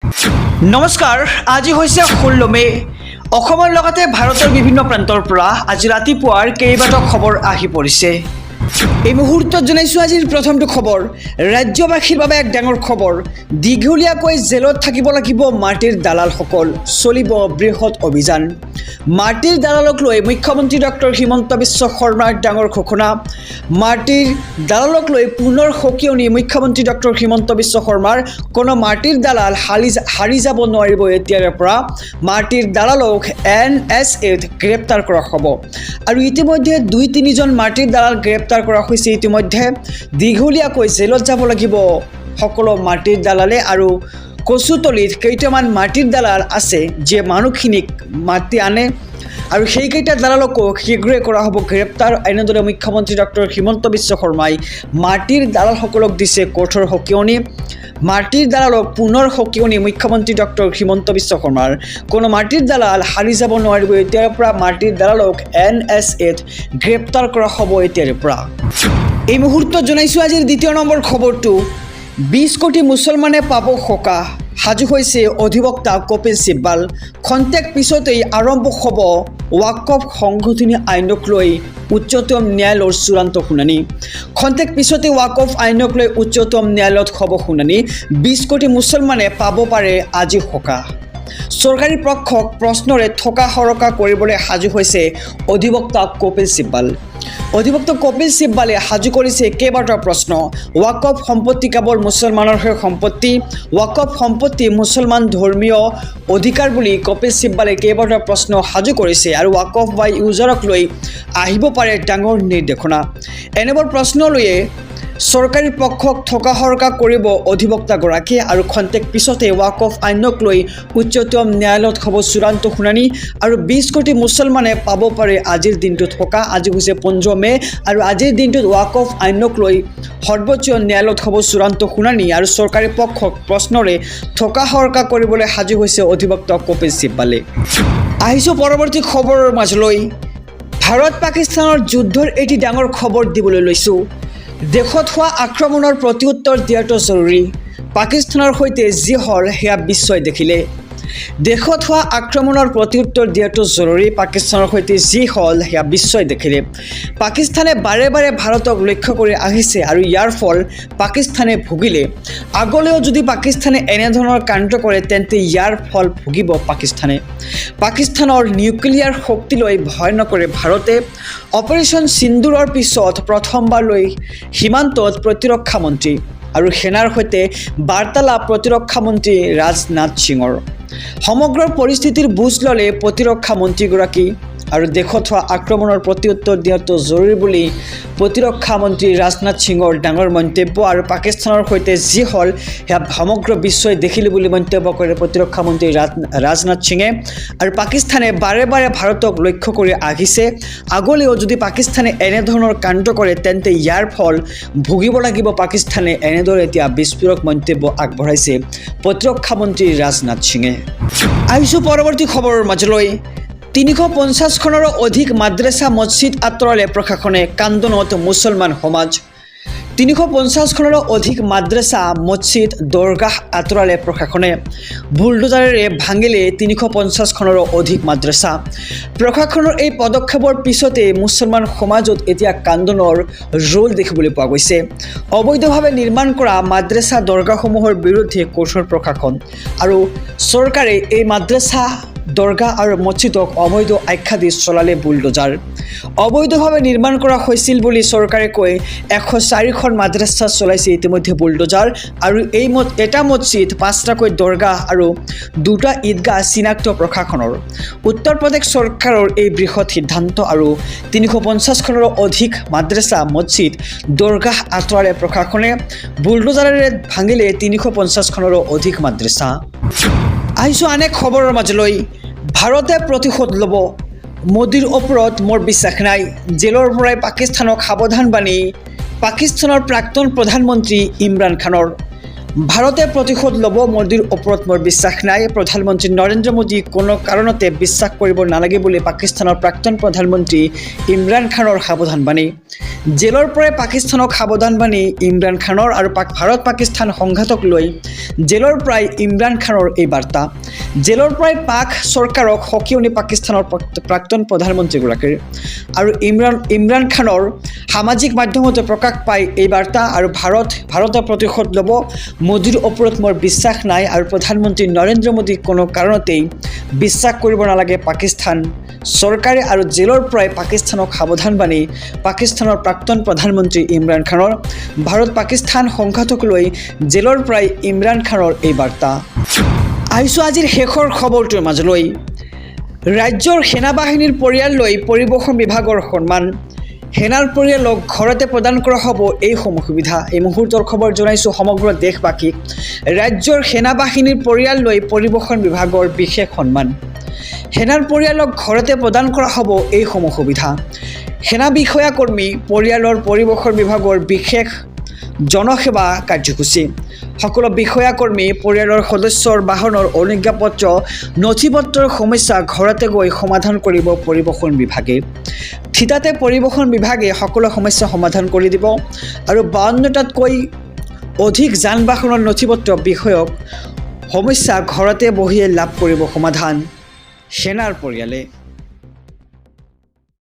নমস্কাৰ, আজি হৈছে 16 মে। অসমৰ লগতে ভাৰতৰ বিভিন্ন প্ৰান্তৰ পৰা আজি ৰাতিপুৱাৰ কেইবাটাও খবৰ আহি পৰিছে। এই মুহূৰ্তত জনাইছোঁ আজিৰ প্ৰথমটো খবৰ। ৰাজ্যবাসীৰ বাবে এক ডাঙৰ খবৰ। দীঘলীয়াকৈ জেলত থাকিব লাগিব মাটিৰ দালালসকল। চলিব বৃহৎ অভিযান। মাটিৰ দালালক লৈ মুখ্যমন্ত্ৰী ডক্টৰ হিমন্ত বিশ্ব শৰ্মাৰ ডাঙৰ ঘোষণা। মাটিৰ দালালক লৈ পুনৰ সকিয়নি মুখ্যমন্ত্ৰী ডক্টৰ হিমন্ত বিশ্ব শৰ্মাৰ। কোনো মাটিৰ দালাল হাৰি যাব নোৱাৰিব। এতিয়াৰে পৰা মাটিৰ দালালক NSAত গ্ৰেপ্তাৰ কৰা হ'ব। আৰু ইতিমধ্যে 2-3জন মাটিৰ দালাল গ্ৰেপ্তাৰ কৰা হৈছে। ইতিমধ্যে দীঘলীয়াকৈ জেলত যাব লাগিব সকলো মাটিৰ দালালে। আৰু কচুতলিত কেইটামান মাটিৰ দালাল আছে যিয়ে মানুহখিনিক মাতি আনে আৰু সেইকেইটা দালালকো শীঘ্ৰে কৰা হ'ব গ্ৰেপ্তাৰ। এনেদৰে মুখ্যমন্ত্ৰী ডক্টৰ হিমন্ত বিশ্ব শৰ্মাই মাটিৰ দালালসকলক দিছে কঠোৰ সকিয়নি। মাটিৰ দালালক পুনৰ সকিয়নি মুখ্যমন্ত্ৰী ডক্টৰ হিমন্ত বিশ্ব শৰ্মাৰ। কোনো মাটিৰ দালাল হাৰি যাব নোৱাৰিব। এতিয়াৰ পৰা মাটিৰ দালালক NSAত গ্ৰেপ্তাৰ কৰা হ'ব এতিয়াৰ পৰা। এই মুহূৰ্তত জনাইছোঁ আজিৰ দ্বিতীয় নম্বৰ খবৰটো। 20 কোটি মুছলমানে পাব সকাহ। সাজু হৈছে অধিবক্তা কপিল চিব্বাল। খন্তেক পিছতেই আৰম্ভ হ'ব ৱাকফ সংশোধনী আইনক লৈ উচ্চতম ন্যায়ালয়ৰ চূড়ান্ত শুনানি। খন্তেক পিছতে ৱাকফ আইনক লৈ উচ্চতম ন্যায়ালয়ত হ'ব শুনানি। 20 কোটি মুছলমানে পাব পাৰে আজি সকাহ। চৰকাৰী পক্ষক প্ৰশ্নৰে থকা সৰকা কৰিবলৈ সাজু হৈছে অধিবক্তা কপিল চিব্বাল। অধিবক্তা কপিল চিব্বালে সাজু কৰিছে কেইবাটাও প্ৰশ্ন। ৱাকফ সম্পত্তি কেৱল মুছলমানৰহে সম্পত্তি। ৱাকফ সম্পত্তি মুছলমান ধৰ্মীয় অধিকাৰ বুলি কপিল চিব্বালে কেইবাটাও প্ৰশ্ন সাজু কৰিছে। আৰু ৱাকফ বা ইউজাৰক লৈ আহিব পাৰে ডাঙৰ নিৰ্দেশনা। এনেবোৰ প্ৰশ্ন লৈয়ে চৰকাৰী পক্ষক থকা সৰকা কৰিব অধিবক্তাগৰাকীয়ে। আৰু খন্তেক পিছতে ৱাকফ আইনক লৈ উচ্চতম ন্যায়ালয়ত হ'ব চূড়ান্ত শুনানি। আৰু 20 কোটি মুছলমানে পাব পাৰে আজিৰ দিনটোত সকাহ। আজি হৈছে 15 মে। আৰু আজিৰ দিনটোত ৱাকফ আইনক লৈ সৰ্বোচ্চ ন্যায়ালয়ত হ'ব চূড়ান্ত শুনানি। আৰু চৰকাৰী পক্ষক প্ৰশ্নৰে থকা সৰকা কৰিবলৈ সাজু হৈছে অধিবক্তা কপিল চিব্বালে। আহিছোঁ পৰৱৰ্তী খবৰৰ মাজলৈ। ভাৰত পাকিস্তানৰ যুদ্ধৰ এটি ডাঙৰ খবৰ দিবলৈ লৈছোঁ। দেশত হোৱা আক্ৰমণৰ প্ৰত্যুত্তৰ দিয়াটো জৰুৰী। পাকিস্তানৰ সৈতে যি হ'ল সেয়া বিশ্বই দেখিলে। দেশত হোৱা আক্ৰমণৰ প্ৰত্যুত্তৰ দিয়াটো জৰুৰী। পাকিস্তানৰ সৈতে যি হ'ল সেয়া বিশ্বই দেখিলে। পাকিস্তানে বাৰে বাৰে ভাৰতক লক্ষ্য কৰি আহিছে আৰু ইয়াৰ ফল পাকিস্তানে ভুগিলে। আগলৈও যদি পাকিস্তানে এনেধৰণৰ কাণ্ড কৰে তেন্তে ইয়াৰ ফল ভুগিব পাকিস্তানে। পাকিস্তানৰ নিউক্লিয়াৰ শক্তিলৈ ভয় নকৰে ভাৰতে। অপাৰেশ্যন সিন্দুৰৰ পিছত প্ৰথমবাৰলৈ সীমান্তত প্ৰতিৰক্ষা মন্ত্ৰী আৰু সেনাৰ সৈতে বাৰ্তালাপ প্ৰতিৰক্ষা মন্ত্ৰী ৰাজনাথ সিঙৰ। সমগ্ৰ পৰিস্থিতিৰ বুজ ল'লে প্ৰতিৰক্ষা মন্ত্ৰীগৰাকী। আৰু দেশত হোৱা আক্ৰমণৰ প্ৰত্যুত্তৰ দিয়াটো জৰুৰী বুলি প্ৰতিৰক্ষা মন্ত্ৰী ৰাজনাথ সিঙৰ ডাঙৰ মন্তব্য। আৰু পাকিস্তানৰ সৈতে যি হ'ল সেয়া সমগ্ৰ বিশ্বই দেখিলে বুলি মন্তব্য কৰে প্ৰতিৰক্ষা মন্ত্ৰী ৰাজনাথ সিঙে। আৰু পাকিস্তানে বাৰে বাৰে ভাৰতক লক্ষ্য কৰি আহিছে। আগলৈও যদি পাকিস্তানে এনেধৰণৰ কাণ্ড কৰে তেন্তে ইয়াৰ ফল ভুগিব লাগিব পাকিস্তানে। এনেদৰে এতিয়া বিস্ফোৰক মন্তব্য আগবঢ়াইছে প্ৰতিৰক্ষা মন্ত্ৰী ৰাজনাথ সিঙে। আহিছোঁ পৰৱৰ্তী খবৰৰ মাজলৈ। 350খনৰো অধিক মাদ্ৰাছা মছজিদ আঁতৰালে প্ৰশাসনে। কান্দোনত মুছলমান সমাজ। 350খনৰো অধিক মাদ্ৰাছা মছজিদ দৰগাহ আঁতৰালে প্ৰশাসনে। বুলডোজাৰেৰে ভাঙিলে 350খনৰো অধিক মাদ্ৰাছা। প্ৰশাসনৰ এই পদক্ষেপৰ পিছতে মুছলমান সমাজত এতিয়া কান্দোনৰ ৰোল দেখিবলৈ পোৱা গৈছে। অবৈধভাৱে নিৰ্মাণ কৰা মাদ্ৰাছা দৰগাহসমূহৰ বিৰুদ্ধে কঠোৰ প্ৰশাসন। আৰু চৰকাৰে এই মাদ্ৰাছা দৰগাহ আৰু মছজিদক অবৈধ আখ্যা দি চলালে বুলডোজাৰ। অবৈধভাৱে নিৰ্মাণ কৰা হৈছিল বুলি চৰকাৰে কৈ 104খন মাদ্ৰাছা চলাইছে ইতিমধ্যে বুলডোজাৰ। আৰু এই এটা মছজিদ, 5টাকৈ দৰগাহ আৰু 2টা ঈদগাহ চিনাক্ত প্ৰশাসনৰ। উত্তৰ প্ৰদেশ চৰকাৰৰ এই বৃহৎ সিদ্ধান্ত। আৰু 350খনৰো অধিক মাদ্ৰাছা মছজিদ দৰগাহ আঁতৰালে প্ৰশাসনে। বুলডোজাৰেৰে ভাঙিলে 350খনৰো অধিক মাদ্ৰাছা। আহিছোঁ আন এক খবৰৰ মাজলৈ। ভাৰতে প্ৰতিশোধ ল'ব। মোদীৰ ওপৰত মোৰ বিশ্বাস নাই। জেলৰ পৰাই পাকিস্তানক সাৱধানবাণী পাকিস্তানৰ প্ৰাক্তন প্ৰধানমন্ত্ৰী ইমৰান খানৰ। ভাৰতে প্ৰতিশোধ ল'ব, মোদীৰ ওপৰত মোৰ বিশ্বাস নাই। প্ৰধানমন্ত্ৰী নৰেন্দ্ৰ মোদী কোনো কাৰণতে বিশ্বাস কৰিব নালাগে বুলি পাকিস্তানৰ প্ৰাক্তন প্ৰধানমন্ত্ৰী ইমৰান খানৰ সাৱধানবাণী। জেলৰ পৰাই পাকিস্তানক সাৱধানবাণী ইমৰান খানৰ আৰু ভাৰত পাকিস্তান সংঘাতক লৈ জেলৰ পৰাই ইমৰান খানৰ এই বাৰ্তা। জেলৰ পৰাই পাক চৰকাৰক সকিয়নি পাকিস্তানৰ প্ৰাক্তন প্ৰধানমন্ত্ৰীগৰাকীৰ। আৰু ইমৰান খানৰ সামাজিক মাধ্যমতে প্ৰকাশ পায় এই বাৰ্তা। আৰু ভাৰতে প্ৰতিশোধ ল'ব, মোদীৰ ওপৰত মোৰ বিশ্বাস নাই আৰু প্ৰধানমন্ত্ৰী নৰেন্দ্ৰ মোদীক কোনো কাৰণতেই বিশ্বাস কৰিব নালাগে পাকিস্তান চৰকাৰে। আৰু জেলৰ পৰাই পাকিস্তানক সাৱধানবাণী পাকিস্তানৰ প্ৰাক্তন প্ৰধানমন্ত্ৰী ইমৰান খানৰ। ভাৰত পাকিস্তান সংঘাতক লৈ জেলৰ পৰাই ইমৰান খানৰ এই বাৰ্তা। আহিছোঁ আজিৰ শেষৰ খবৰটোৰ মাজলৈ। ৰাজ্যৰ সেনাবাহিনীৰ পৰিয়াললৈ পৰিবহণ বিভাগৰ সন্মান। সেনাৰ পৰিয়ালক ঘৰতে প্ৰদান কৰা হ'ব এইসমূহ সুবিধা। এই মুহূৰ্তৰ খবৰ জনাইছোঁ সমগ্ৰ দেশবাসীক। ৰাজ্যৰ সেনাবাহিনীৰ পৰিয়াললৈ পৰিবহণ বিভাগৰ বিশেষ সন্মান। সেনাৰ পৰিয়ালক ঘৰতে প্ৰদান কৰা হ'ব এইসমূহ সুবিধা। সেনা বিষয়া কৰ্মী পৰিয়ালৰ পৰিবহণ বিভাগৰ বিশেষ জনসেৱা কাৰ্যসূচী। সকলো বিষয়া কৰ্মী পৰিয়ালৰ সদস্যৰ বাহনৰ অনুজ্ঞাপত্ৰ নথিপত্ৰৰ সমস্যা ঘৰতে গৈ সমাধান কৰিব পৰিবহণ বিভাগে। থিতাতে পৰিবহণ বিভাগে সকলো সমস্যা সমাধান কৰি দিব। আৰু 52টাতকৈ অধিক যান বাহনৰ নথিপত্ৰ বিষয়ক সমস্যা ঘৰতে বহিয়ে লাভ কৰিব সমাধান সেনাৰ পৰিয়ালে।